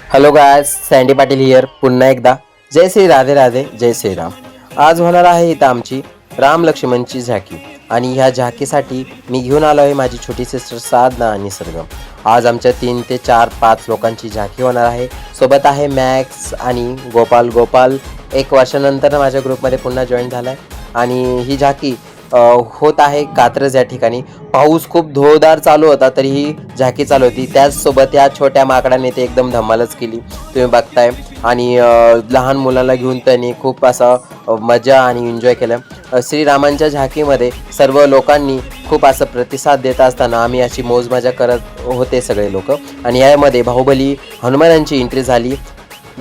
Hello guys, sandy Patil here पुन्हा एकदा. जय श्री राधे राधे, जय श्रीराम. आज होणार आहे इथं आमची राम लक्ष्मणची झाकी आणि ह्या झाकीसाठी मी घेऊन आलो आहे माझी छोटी सिस्टर साधना आणि सरगम. आज आमच्या 3 ते 4-5 लोकांची झाकी होणार आहे. सोबत आहे मॅक्स आणि गोपाल 1 वर्षानंतर माझ्या ग्रुपमध्ये पुन्हा जॉईन झाला आहे. आणि ही झाकी होत आहे कात्रज या ठिकाणी. पाऊस खूप जोरदार चालू होता तरी ही झाकी चालू होती. त्याचसोबत या छोट्या माकडाने ते एकदम धमालच केली, तुम्ही बघताय. आणि लहान मुलांना घेऊन त्यांनी खूप असा मजा आणि एन्जॉय केलं. श्रीरामांच्या झाकीमध्ये सर्व लोकांनी खूप असं प्रतिसाद देत असताना आम्ही अशी मौज मजा करत होते सगळे लोक. आणि यामध्ये बाहुबली हनुमानांची एंट्री झाली.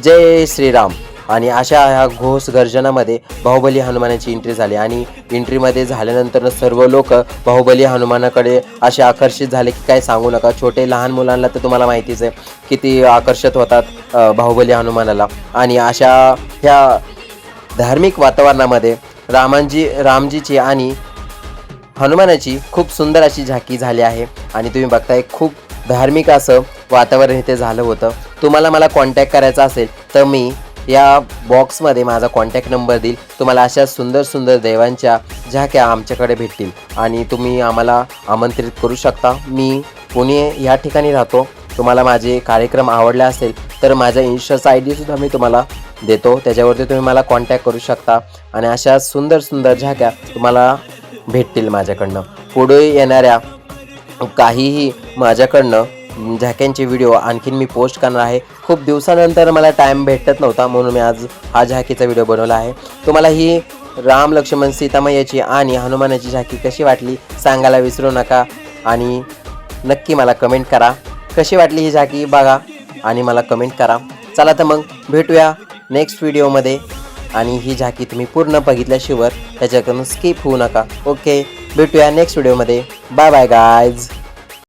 जय श्रीराम. आणि अशा ह्या घोष गर्जनामध्ये बाहुबली हनुमानाची एंट्री झाली. आणि एंट्रीमध्ये झाल्यानंतर सर्व लोक बाहुबली हनुमानाकडे असे आकर्षित झाले की काय सांगू नका. छोटे लहान मुलांना तर तुम्हाला माहितीच आहे किती आकर्षित होतात बाहुबली हनुमानाला. आणि अशा ह्या धार्मिक वातावरणामध्ये रामजीची आणि हनुमानाची खूप सुंदर अशी झाकी झाली आहे. आणि तुम्ही बघताय खूप धार्मिक असं वातावरण इथे झालं होतं. तुम्हाला मला कॉन्टॅक्ट करायचा असेल तर मी या बॉक्समध्ये माझा कॉन्टॅक्ट नंबर देईल. तुम्हाला अशा सुंदर देवांच्या झाक्या आमच्याकडे भेटतील आणि तुम्ही आम्हाला आमंत्रित करू शकता. मी पुणे या ठिकाणी राहतो. तुम्हाला माझे कार्यक्रम आवडले असेल तर माझा इन्स्टाचा ID सुद्धा मी तुम्हाला देतो, त्याच्यावरती तुम्ही मला कॉन्टॅक्ट करू शकता. आणि अशा सुंदर झाक्या तुम्हाला भेटतील माझ्याकडनं. पुढे येणाऱ्या काहीही माझ्याकडनं झाक्यांचे व्हिडिओ आणखीन मी पोस्ट करणार आहे. खूप दिवसानंतर मला टाईम भेटत नव्हता म्हणून मी आज हा झाकीचा व्हिडिओ बनवला आहे. तुम्हाला ही राम लक्ष्मण सीतामय्याची आणि हनुमानाची झाकी कशी वाटली सांगायला विसरू नका. आणि नक्की मला कमेंट करा कशी वाटली ही झाकी बघा आणि मला कमेंट करा. चला तर मग भेटूया नेक्स्ट व्हिडिओमध्ये. आणि ही झाकी तुम्ही पूर्ण बघितल्याशिवाय त्याच्याकडून स्किप होऊ नका. ओके, भेटूया नेक्स्ट व्हिडिओमध्ये. Bye bye guys.